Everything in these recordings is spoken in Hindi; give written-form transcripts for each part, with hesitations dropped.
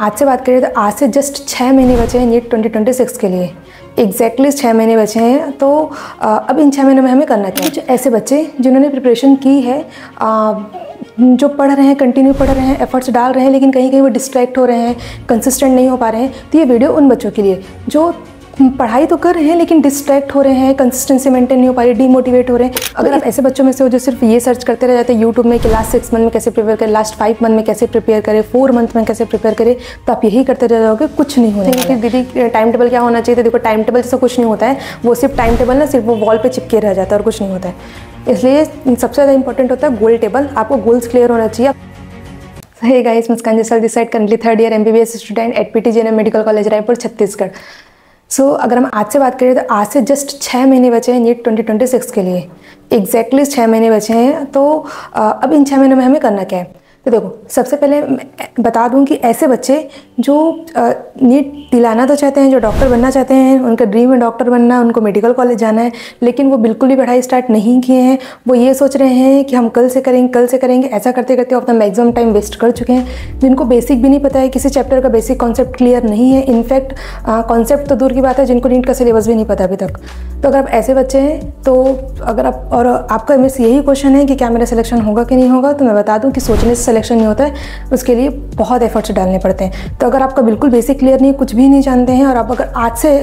आज से बात करें तो आज से जस्ट 6 महीने बचे हैं नीट 2026 के लिए। एग्जैक्टली 6 महीने बचे हैं। तो अब इन 6 महीनों में हमें करना क्या है। कुछ ऐसे बच्चे जिन्होंने प्रिपरेशन की है, जो पढ़ रहे हैं, कंटिन्यू पढ़ रहे हैं, एफर्ट्स डाल रहे हैं, लेकिन कहीं कहीं वो डिस्ट्रैक्ट हो रहे हैं, कंसिस्टेंट नहीं हो पा रहे हैं, तो ये वीडियो उन बच्चों के लिए जो पढ़ाई तो कर रहे हैं लेकिन डिस्ट्रैक्ट हो रहे हैं, कंसिस्टेंसी मेंटेन नहीं हो पा रही, डीमोटिवेट हो रहे हैं। अगर आप ऐसे बच्चों में से हो जो सिर्फ ये सर्च करते रह जाते हैं यूट्यूब में कि लास्ट 6 मंथ में कैसे प्रिपेयर करें, लास्ट 5 मंथ में कैसे प्रिपेयर करें, 4 मंथ में कैसे प्रिपेयर करें, तो आप यही करते रह जाओगे, कुछ नहीं होने वाला। दीदी टाइम टेबल क्या होना चाहिए? तो देखो, टाइम टेबल जैसा कुछ नहीं होता है, वो सिर्फ टाइम टेबल ना सिर्फ वो वॉल पर चिपके रह जाता है और कुछ नहीं होता है। इसलिए सबसे ज़्यादा इंपॉर्टेंट होता है गोल टेबल। आपको गोल्स क्लियर होना चाहिए। Hey guys, Muskan Jaisal this side, currently 3rd year MBBS student at PTGNM medical college Raipur Chhattisgarh. अगर हम आज से बात करें तो आज से जस्ट 6 महीने बचे हैं नीट 2026 के लिए। एग्जैक्टली 6 महीने बचे हैं। तो अब इन 6 महीनों में हमें करना क्या है। तो देखो, सबसे पहले बता दूं कि ऐसे बच्चे जो नीट दिलाना तो चाहते हैं, जो डॉक्टर बनना चाहते हैं, उनका ड्रीम है डॉक्टर बनना, उनको मेडिकल कॉलेज जाना है, लेकिन वो बिल्कुल भी पढ़ाई स्टार्ट नहीं किए हैं। वो ये सोच रहे हैं कि हम कल से करेंगे, ऐसा करते करते वो अपना मैक्सिमम टाइम वेस्ट कर चुके हैं। जिनको बेसिक भी नहीं पता है, किसी चैप्टर का बेसिक कॉन्सेप्ट क्लियर नहीं है, इनफैक्ट कॉन्सेप्ट तो दूर की बात है, जिनको नीट का सिलेबस भी नहीं पता अभी तक। तो अगर आप ऐसे बच्चे हैं, तो अगर आप और आपका मिस यही क्वेश्चन है कि क्या मेरा सिलेक्शन होगा कि नहीं होगा, तो मैं बता दूं कि सोचने से सिलेक्शन नहीं होता है, उसके लिए बहुत एफर्ट्स डालने पड़ते हैं। तो अगर आपका बिल्कुल बेसिक क्लियर नहीं, कुछ भी नहीं जानते हैं, और आप अगर आज से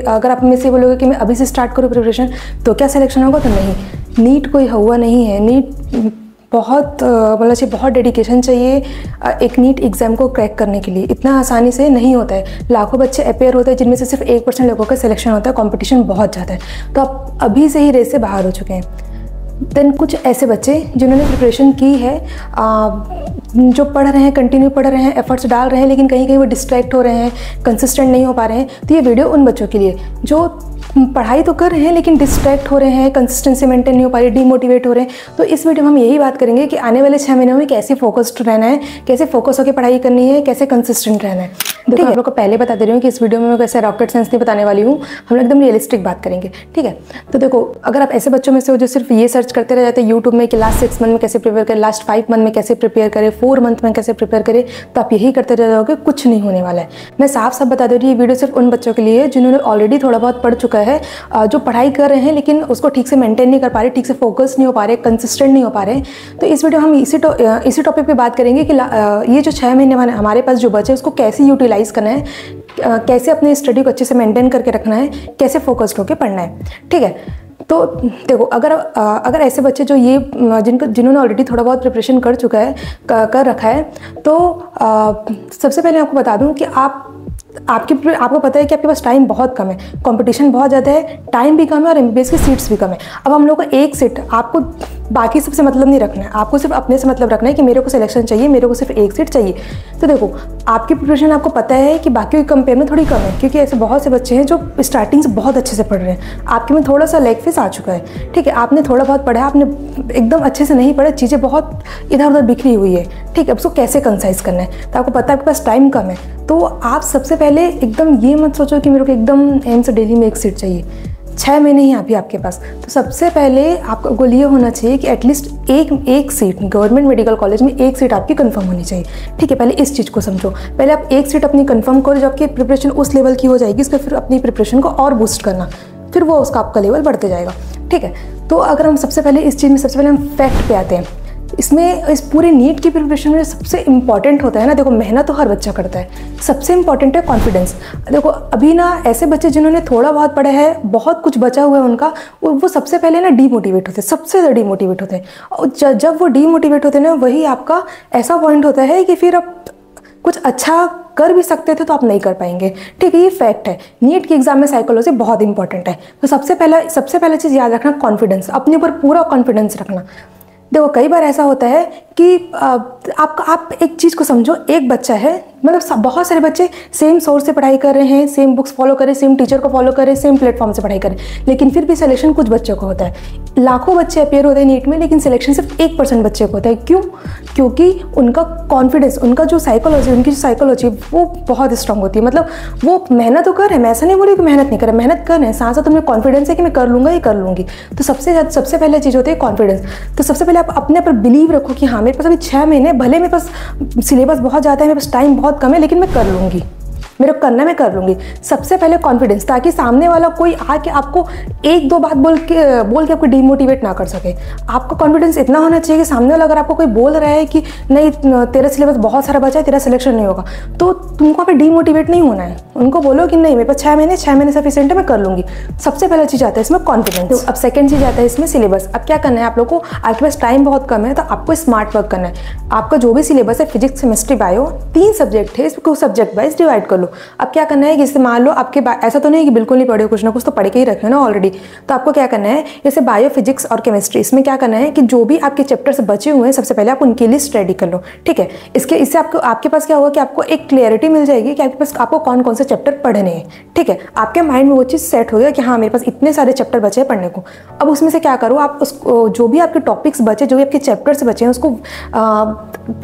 अगर आप में से बोलोगे कि मैं अभी से स्टार्ट करूँ प्रिपरेशन, तो क्या सिलेक्शन होगा? तो नहीं। नीट कोई हुआ नहीं है। नीट बहुत बहुत डेडिकेशन चाहिए एक नीट एग्ज़ाम को क्रैक करने के लिए। इतना आसानी से नहीं होता है। लाखों बच्चे अपेयर होते हैं, जिनमें से सिर्फ 1% लोगों का सिलेक्शन होता है। कंपटीशन बहुत ज़्यादा है। तो आप अभी से ही रेस से बाहर हो चुके हैं। देन कुछ ऐसे बच्चे जिन्होंने प्रिपरेशन की है, जो पढ़ रहे हैं, कंटिन्यू पढ़ रहे हैं, एफर्ट्स डाल रहे हैं, लेकिन कहीं कहीं वो डिस्ट्रैक्ट हो रहे हैं, कंसिस्टेंट नहीं हो पा रहे हैं, तो ये वीडियो उन बच्चों के लिए जो पढ़ाई तो कर रहे हैं लेकिन डिस्ट्रैक्ट हो रहे हैं, कंसिस्टेंसी मेंटेन नहीं हो पा रही, डीमोटिवेट हो रहे हैं। तो इस वीडियो में हम यही बात करेंगे कि आने वाले 6 महीनों में कैसे फोकस्ड रहना है, कैसे फोकस होकर पढ़ाई करनी है, कैसे कंसिस्टेंट रहना है। देखो, आप लोग को पहले बता दे रही हूँ कि इस वीडियो में मैं वैसे रॉकेट साइंस नहीं बताने वाली हूँ, हम लोग एकदम रियलिस्टिक बात करेंगे, ठीक है। तो देखो, अगर आप ऐसे बच्चों में से हो जो सिर्फ ये सर्च करते रह जाते हैं यूट्यूब में कि लास्ट 6 मंथ में कैसे प्रिपेयर करें, लास्ट 5 मंथ में कैसे प्रिपेयर करें, 4 मंथ में कैसे प्रिपेयर करें, तो आप यही करते रह जाओगे, कुछ नहीं होने वाला है। मैं साफ बता दे रही हूँ, ये वीडियो सिर्फ उन बच्चों के लिए है जिन्होंने ऑलरेडी थोड़ा बहुत पढ़ चुका है, जो पढ़ाई कर रहे हैं लेकिन उसको ठीक से मेंटेन नहीं कर पा रहे, ठीक से फोकस नहीं हो पा रहे, कंसिस्टेंट नहीं हो पा रहे। तो इस वीडियो हम इसी टॉपिक पे बात करेंगे कि ये जो 6 महीने हमारे पास जो बचे उसको कैसे यूटिलाइज करना है, कैसे अपने स्टडी को अच्छे से मेंटेन करके रखना है, कैसे फोकस्ड होकर पढ़ना है, ठीक है। तो देखो, अगर ऐसे बच्चे जो ये जिन्होंने ऑलरेडी थोड़ा बहुत प्रिपरेशन कर चुका है, कर रखा है, तो सबसे पहले आपको बता दूं कि आपको पता है कि आपके पास टाइम बहुत कम है, कंपटीशन बहुत ज़्यादा है, टाइम भी कम है और MBBS की सीट्स भी कम है। अब हम लोग को एक सीट, आपको बाकी सबसे मतलब नहीं रखना है, आपको सिर्फ अपने से मतलब रखना है कि मेरे को सिलेक्शन चाहिए, मेरे को सिर्फ एक सीट चाहिए। तो देखो, आपकी प्रिपरेशन आपको पता है कि बाकी के कंपेयर में थोड़ी कम है, क्योंकि ऐसे बहुत से बच्चे हैं जो स्टार्टिंग से बहुत अच्छे से पढ़ रहे हैं। आपके में थोड़ा सा लेग फेस आ चुका है, ठीक है। आपने थोड़ा बहुत पढ़ा, आपने एकदम अच्छे से नहीं पढ़ा, चीज़ें बहुत इधर उधर बिखरी हुई है, ठीक है। अब उसको कैसे कंसाइज करना है, तो आपको पता है आपके पास टाइम कम है। तो आप सबसे पहले एकदम ये मत सोचो कि मेरे को एकदम एम से डेली में एक सीट चाहिए, 6 महीने ही अभी आपके पास। तो सबसे पहले आपका गोल ये होना चाहिए कि एटलीस्ट एक सीट गवर्नमेंट मेडिकल कॉलेज में एक सीट आपकी कंफर्म होनी चाहिए, ठीक है। पहले इस चीज़ को समझो, पहले आप एक सीट अपनी कंफर्म करो, जब आपकी प्रिपरेशन उस लेवल की हो जाएगी, उसके फिर अपनी प्रिपरेशन को और बूस्ट करना, फिर वो उसका आपका लेवल बढ़ते जाएगा, ठीक है। तो अगर हम सबसे पहले इस चीज़ में सबसे पहले हम फैक्ट पे आते हैं। इसमें इस पूरे नीट की प्रिपरेशन में सबसे इंपॉर्टेंट होता है ना, देखो, मेहनत तो हर बच्चा करता है, सबसे इंपॉर्टेंट है कॉन्फिडेंस। देखो, अभी ना ऐसे बच्चे जिन्होंने थोड़ा बहुत पढ़ा है, बहुत कुछ बचा हुआ है उनका, वो सबसे पहले ना डीमोटिवेट होते हैं, सबसे ज़्यादा डीमोटिवेट होते हैं। और जब वो डीमोटिवेट होते हैं ना, वही आपका ऐसा पॉइंट होता है कि फिर आप कुछ अच्छा कर भी सकते थे तो आप नहीं कर पाएंगे, ठीक है। ये फैक्ट है। नीट के एग्जाम में साइकोलॉजी बहुत इंपॉर्टेंट है। तो सबसे पहला चीज़ याद रखना, कॉन्फिडेंस, अपने ऊपर पूरा कॉन्फिडेंस रखना। देखो, कई बार ऐसा होता है कि आप एक चीज़ को समझो, एक बच्चा है, मतलब बहुत सारे बच्चे सेम सोर्स से पढ़ाई कर रहे हैं, सेम बुक्स फॉलो करें, सेम टीचर को फॉलो करें, सेम प्लेटफॉर्म से पढ़ाई करें, लेकिन फिर भी सिलेक्शन कुछ बच्चों को होता है। लाखों बच्चे अपेयर होते हैं नीट में, लेकिन सिलेक्शन सिर्फ 1% बच्चे को होता है। क्यों? क्योंकि उनका कॉन्फिडेंस, उनकी जो साइकोलॉजी वो बहुत स्ट्रांग होती है। मतलब वो मेहनत तो कर रहे हैं, मैं ऐसा नहीं बोली कि मेहनत नहीं कर रहे, मेहनत कर रहे हैं, साथ साथ उनमें कॉन्फिडेंस है कि मैं कर लूँगा, ये कर लूँगी। तो सबसे पहले चीज़ होती है कॉन्फिडेंस। तो सबसे पहले आप अपने पर बिलीव रखो कि हाँ, मेरे पास अभी 6 महीने, भले मेरे पास सिलेबस बहुत ज़्यादा है, मेरे पास टाइम बहुत बहुत कम है लेकिन मैं कर लूँगी, मेरे को करना है, मैं कर लूँगी। सबसे पहले कॉन्फिडेंस, ताकि सामने वाला कोई आके आपको एक दो बात बोल के आपको डिमोटिवेट ना कर सके। आपका कॉन्फिडेंस इतना होना चाहिए कि सामने वाला अगर आपको कोई बोल रहा है कि नहीं तेरा सिलेबस बहुत सारा बचा है, तेरा सिलेक्शन नहीं होगा, तो तुमको वहाँ पे डिमोटिवेट नहीं होना है। उनको बोलो कि नहीं, मेरे पास 6 महीने सफिशिएंट है, मैं कर लूँगी। सबसे पहला चीज़ आता है इसमें कॉन्फिडेंस। तो अब सेकंड चीज़ आता है इसमें सिलेबस। अब क्या करना है आप लोग को, आपके पास टाइम बहुत कम है तो आपको स्मार्ट वर्क करना है। आपका जो भी सिलेबस है, फिजिक्स, केमिस्ट्री, बायो, 3 सब्जेक्ट है, इसको सब्जेक्ट वाइज डिवाइड कर लो। अब क्या करना है कि जैसे मान लो आपके ऐसा तो नहीं है कि बिल्कुल नहीं पढ़े, कुछ ना कुछ तो पढ़ के ही रखे हो ना ऑलरेडी। तो आपको क्या करना है, जैसे बायो, फिजिक्स और केमिस्ट्री, इसमें क्या करना है कि जो भी आपके चैप्टर्स बचे हुए हैं सबसे पहले आप उनकी लिस्ट रेडी कर लो, ठीक है। इससे आपके पास क्या होगा कि आपको एक क्लियरिटी मिल जाएगी कि आपके पास आपको कौन कौन से चैप्टर पढ़ने हैं, ठीक है। आपके माइंड में वो चीज़ सेट हो गया कि हाँ मेरे पास इतने सारे चैप्टर बचे हैं पढ़ने को। अब उसमें से क्या करो, आप उसको जो भी आपके टॉपिक्स बचे, जो भी आपके चैप्टर्स बचे हैं, उसको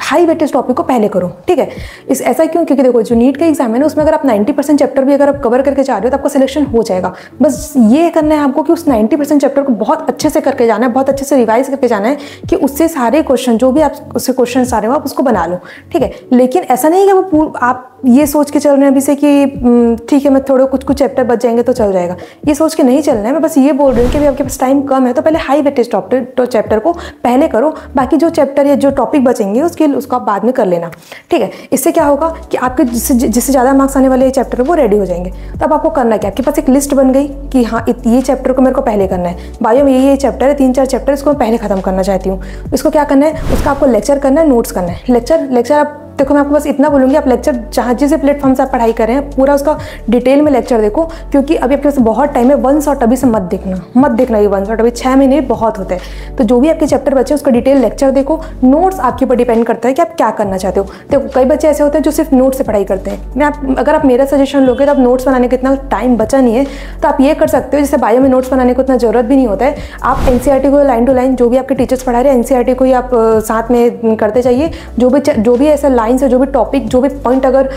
हाई वेटेज टॉपिक को पहले करो, ठीक है। ऐसा क्यों, क्योंकि देखो जो नीट का एग्जाम है ना, उसमें अगर आप 90% चैप्टर भी अगर आप कवर करके जा रहे हो तो आपका सिलेक्शन हो जाएगा। बस ये करना है आपको कि उस 90% चैप्टर को बहुत अच्छे से करके जाना है, बहुत अच्छे से रिवाइज करके जाना है कि उससे सारे क्वेश्चन, जो भी आप उससे क्वेश्चन आ रहे हो, आप उसको बना लो, ठीक है। लेकिन ऐसा नहीं है कि आप ये सोच के चल रहे हैं अभी से कि ठीक है मैं थोड़े कुछ चैप्टर बच जाएंगे तो चल जाएगा, ये सोच के नहीं चलना है। मैं बस ये बोल रही हूँ कि अभी आपके पास टाइम कम है तो पहले हाई वेटेज चैप्टर को पहले करो, बाकी जो चैप्टर या जो टॉपिक बचेंगे उसको आप बाद में कर लेना, ठीक है। इससे क्या होगा कि आपके जिससे ज़्यादा मार्क्स आने वाले चैप्टर वो रेडी हो जाएंगे। तो अब आपको करना क्या, आपके पास एक लिस्ट बन गई कि हाँ ये चैप्टर को मेरे को पहले करना है। बायो में ये चैप्टर है, 3-4 चैप्टर, इसको मैं पहले खत्म करना चाहती हूँ। इसको क्या करना है, उसका आपको लेक्चर करना है, नोट्स करना है। लेक्चर आप देखो, मैं आपको बस इतना बोलूँगी, आप लेक्चर जहाँ जिस प्लेटफॉर्म से आप पढ़ाई कर रहे हैं पूरा उसका डिटेल में लेक्चर देखो, क्योंकि अभी आपके पास बहुत टाइम है। वन शॉट अभी से मत देखना ये वन शॉट, अभी 6 महीने बहुत होते हैं। तो जो भी आपके चैप्टर बचे उसका डिटेल लेक्चर देखो। नोट्स आपके ऊपर डिपेंड करता है कि आप क्या करना चाहते हो। देखो कई बच्चे ऐसे होते हैं जो सिर्फ नोट्स से पढ़ाई करते हैं। अगर आप मेरा सजेशन लोगे तो आप नोट्स बनाने का इतना टाइम बचा नहीं है, तो आप ये कर सकते हो, जैसे बायो में नोट्स बनाने को इतना जरूरत भी नहीं होता है। आप एनसीईआरटी को लाइन टू लाइन जो भी आपके टीचर्स पढ़ा रहे हैं, एनसीईआरटी को ही आप साथ में करते जाइए। जो भी ऐसा लाइन से, जो भी टॉपिक, जो भी पॉइंट अगर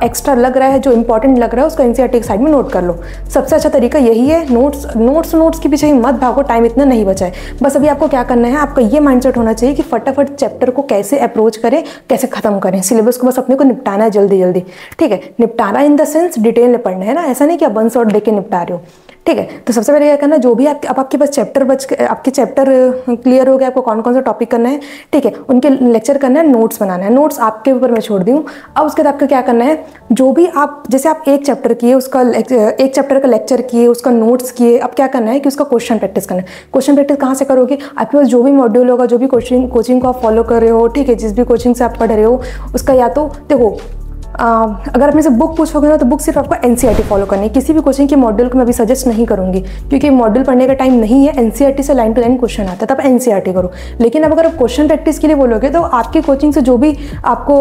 एक्स्ट्रा लग रहा है, जो इंपॉर्टेंट लग रहा है, उसको एनसीईआरटी के साइड में नोट कर लो। सबसे अच्छा तरीका यही है। नोट्स के पीछे ही मत भागो, टाइम इतना नहीं बचा है। बस अभी आपको क्या करना है, आपका ये माइंडसेट होना चाहिए कि फटाफट चैप्टर को कैसे अप्रोच करें, कैसे खत्म करें। सिलेबस को बस अपने को निपटाना है जल्दी, ठीक है। निपटाना इन द सेंस डिटेल में पढ़ना है ना, ऐसा नहीं कि आप वन शॉट देके निपटा रहे हो, ठीक है। तो सबसे पहले क्या करना है, जो भी आपके पास आपके चैप्टर क्लियर हो गए, आपको कौन कौन सा टॉपिक करना है, ठीक है, उनके लेक्चर करना है, नोट्स बनाना है। नोट्स आपके ऊपर मैं छोड़ दी हूँ। अब उसके बाद आपको क्या करना है, जो भी आप जैसे आप एक चैप्टर किए, एक चैप्टर का लेक्चर किए, उसका नोट्स किए, अब क्या करना है कि उसका क्वेश्चन प्रैक्टिस करना है। क्वेश्चन प्रैक्टिस कहाँ से करोगे, आपके पास जो भी मॉड्यूल होगा, जो भी कोचिंग को आप फॉलो कर रहे हो, ठीक है, जिस भी कोचिंग से आप पढ़ रहे हो उसका, या तो देखो अगर अपने से बुक पूछोगे ना तो बुक सिर्फ आपको एनसीईआरटी फॉलो करनी है। किसी भी कोचिंग के मॉड्यूल को मैं अभी सजेस्ट नहीं करूंगी, क्योंकि मॉड्यूल पढ़ने का टाइम नहीं है। एनसीईआरटी से लाइन टू लाइन क्वेश्चन आता है, तब एनसीईआरटी करो। लेकिन अब अगर आप क्वेश्चन प्रैक्टिस के लिए बोलोगे तो आपकी कोचिंग से जो भी आपको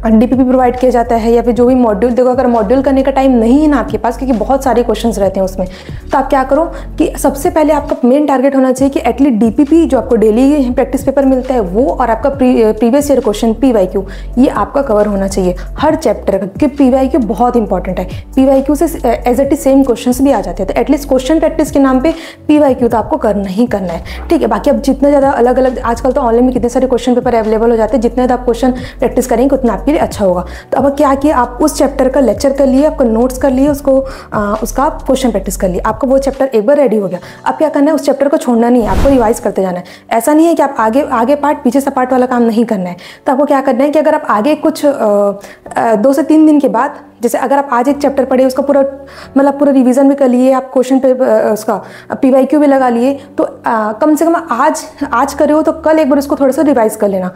डीपीपी प्रोवाइड किया जाता है, या फिर जो भी मॉड्यूल, देखो अगर मॉड्यूल करने का टाइम नहीं है ना आपके पास, क्योंकि बहुत सारे क्वेश्चंस रहते हैं उसमें, तो आप क्या करो कि सबसे पहले आपका मेन टारगेट होना चाहिए कि एटलीस्ट डीपीपी जो आपको डेली प्रैक्टिस पेपर मिलता है वो, और आपका प्रीवियस ईयर क्वेश्चन पीवाईक्यू, ये आपका कवर होना चाहिए हर चैप्टर का, क्योंकि पीवाईक्यू बहुत इंपॉर्टेंट है। पीवाईक्यू से as it is same question भी आ जाते हैं, तो एटलीस्ट क्वेश्चन प्रैक्टिस के नाम पे पीवाईक्यू तो आपको करना ही करना है, ठीक है। बाकी अब जितना ज़्यादा अलग अलग, आजकल तो ऑनलाइन में कितने सारे क्वेश्चन पेपर अवेलेबल हो जाते हैं, जितना ज़्यादा आप क्वेश्चन प्रैक्टिस करेंगे उतना आपके लिए अच्छा होगा। तो अब क्या किया, आप उस चैप्टर का लेक्चर कर लिए, आपको नोट्स कर लिए, उसका आप क्वेश्चन प्रैक्टिस कर लिए, आपका वो चैप्टर एक बार रेडी हो गया। अब क्या करना है, उस चैप्टर को छोड़ना नहीं है, आपको रिवाइज करते जाना है। ऐसा नहीं है कि आप आगे पार्ट पीछे से पार्ट वाला काम नहीं करना है। तो आपको क्या करना है कि अगर आप आगे कुछ 2 से 3 दिन के बाद, जैसे अगर आप आज एक चैप्टर पढ़े, उसका पूरा रिवीजन भी कर लिए, आप क्वेश्चन पे उसका पीवाईक्यू भी लगा लिए, तो कम से कम आज कर रहे हो तो कल एक बार उसको थोड़ा सा रिवाइज कर लेना।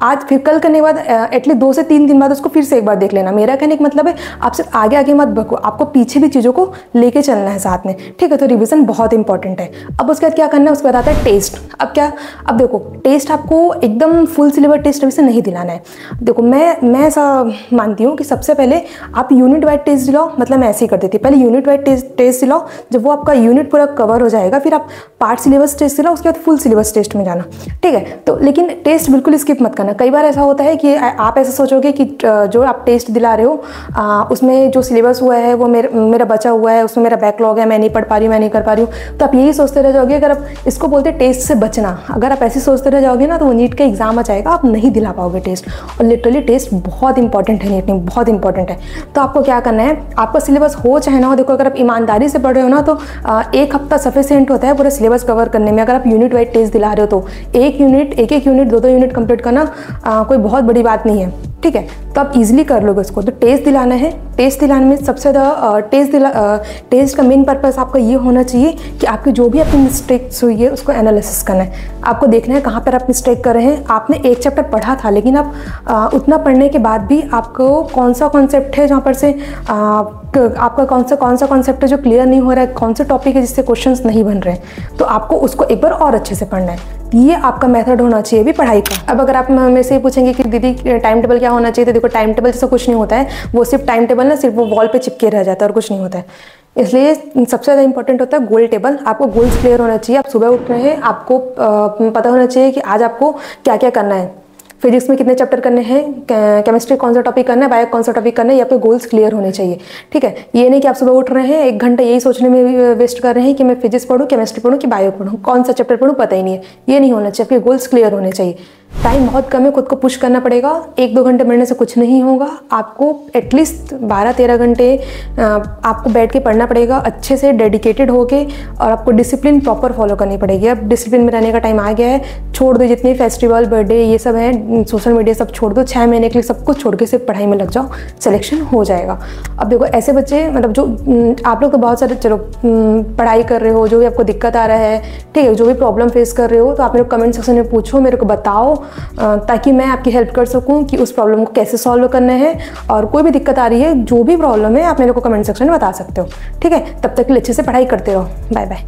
आज फिर कल करने के बाद एटलीस्ट 2 से 3 दिन बाद उसको फिर से एक बार देख लेना। मेरा कहने का मतलब है आप सिर्फ आगे मत भगो, आपको पीछे भी चीज़ों को लेके चलना है साथ में, ठीक है। तो रिवीजन बहुत इंपॉर्टेंट है। अब उसके बाद क्या करना है, उसके बाद आता है टेस्ट। अब देखो टेस्ट आपको एकदम फुल सिलेबस टेस्ट अभी से नहीं दिलाना है। देखो मैं ऐसा मानती हूँ कि सबसे पहले आप यूनिट वाइज टेस्ट दिलाओ, मतलब मैं ऐसे ही कर देती हूँ, पहले यूनिट वाइज टेस्ट दिलाओ। जब वो आपका यूनिट पूरा कवर हो जाएगा फिर आप पार्ट सिलेबस टेस्ट दिलाओ, उसके बाद फुल सिलेबस टेस्ट में जाना, ठीक है। तो लेकिन टेस्ट बिल्कुल स्किप मत करना। करना। कई बार ऐसा होता है कि आप ऐसा सोचोगे कि जो आप टेस्ट दिला रहे हो उसमें जो सिलेबस हुआ है वो मेरा बचा हुआ है, उसमें मेरा बैकलॉग है, मैं नहीं पढ़ पा रही हूँ, मैं नहीं कर पा रही हूँ। तो आप यही सोचते रह जाओगे। अगर आप इसको बोलते टेस्ट से बचना, अगर आप ऐसे सोचते रह जाओगे ना तो वो नीट का एग्जाम आ जाएगा, आप नहीं दिला पाओगे टेस्ट। और लिटरली टेस्ट बहुत इंपॉर्टेंट है, नीट में बहुत इंपॉर्टेंट है। तो आपको क्या करना है, आपका सिलेबस हो चाहे ना हो, देखो अगर आप ईमानदारी से पढ़ रहे हो ना तो 1 हफ्ता सफिशिएंट होता है पूरा सिलेबस कवर करने में। अगर आप यूनिट वाइज टेस्ट दिला रहे हो तो एक एक यूनिट 2 यूनिट कंप्लीट करना कोई बहुत बड़ी बात नहीं है, ठीक है। तो आप इजीली कर लोगे उसको। तो टेस्ट दिलाना है, टेस्ट दिलाने में सबसे ज़्यादा टेस्ट का मेन पर्पस आपका ये होना चाहिए कि आपकी जो भी आपकी मिस्टेक्स हुई है उसको एनालिसिस करना है। आपको देखना है कहाँ पर आप मिस्टेक कर रहे हैं। आपने एक चैप्टर पढ़ा था लेकिन आप उतना पढ़ने के बाद भी आपको कौन सा कॉन्सेप्ट है जहाँ पर से आपका कौन सा कॉन्सेप्ट है जो क्लियर नहीं हो रहा है, कौन से टॉपिक है जिससे क्वेश्चंस नहीं बन रहे हैं, तो आपको उसको एक बार और अच्छे से पढ़ना है। ये आपका मेथड होना चाहिए भी पढ़ाई का। अब अगर आप मेरे से पूछेंगे कि दीदी टाइम टेबल क्या होना चाहिए, तो देखो टाइम टेबल जैसा कुछ नहीं होता है। वो सिर्फ टाइम टेबल ना सिर्फ वो वॉल पे चिपके रह जाता है और कुछ नहीं होता है। इसलिए सबसे ज़्यादा इंपॉर्टेंट होता है गोल टेबल। आपको गोल्स क्लियर होना चाहिए। आप सुबह उठ रहे हैं, आपको पता होना चाहिए कि आज आपको क्या क्या करना है। फिजिक्स में कितने चैप्टर करने हैं, केमिस्ट्री कौन सा टॉपिक करना है, बायो कौन सा टॉपिक करना है, ये आपके गोल्स क्लियर होने चाहिए, ठीक है। ये नहीं कि आप सुबह उठ रहे हैं 1 घंटा यही सोचने में वेस्ट कर रहे हैं कि मैं फिजिक्स पढ़ूँ, केमिस्ट्री पढ़ूँ कि बायो पढ़ूँ, कौन सा चैप्टर पढ़ूँ पता ही नहीं है। ये नहीं होना चाहिए। आपके गोल्स क्लियर होने चाहिए। टाइम बहुत कम है, खुद को पुश करना पड़ेगा। 1-2 घंटे पढ़ने से कुछ नहीं होगा। आपको एटलीस्ट 12-13 घंटे आपको बैठ के पढ़ना पड़ेगा अच्छे से, डेडिकेटेड होके। और आपको डिसिप्लिन प्रॉपर फॉलो करनी पड़ेगी। अब डिसिप्लिन में रहने का टाइम आ गया है। छोड़ दो जितने फेस्टिवल, बर्थडे ये सब है, सोशल मीडिया सब छोड़ दो। 6 महीने के लिए सब कुछ छोड़ के सिर्फ पढ़ाई में लग जाओ, सिलेक्शन हो जाएगा। अब देखो ऐसे बच्चे, मतलब जो आप लोग तो बहुत सारे चलो पढ़ाई कर रहे हो, जो भी आपको दिक्कत आ रहा है, ठीक है, जो भी प्रॉब्लम फेस कर रहे हो, तो आप मेरे को कमेंट सेक्शन में पूछो, मेरे को बताओ, ताकि मैं आपकी हेल्प कर सकूं कि उस प्रॉब्लम को कैसे सॉल्व करना है। और कोई भी दिक्कत आ रही है, जो भी प्रॉब्लम है, आप मेरे को कमेंट सेक्शन में बता सकते हो, ठीक है। तब तक के लिए अच्छे से पढ़ाई करते रहो। Bye bye.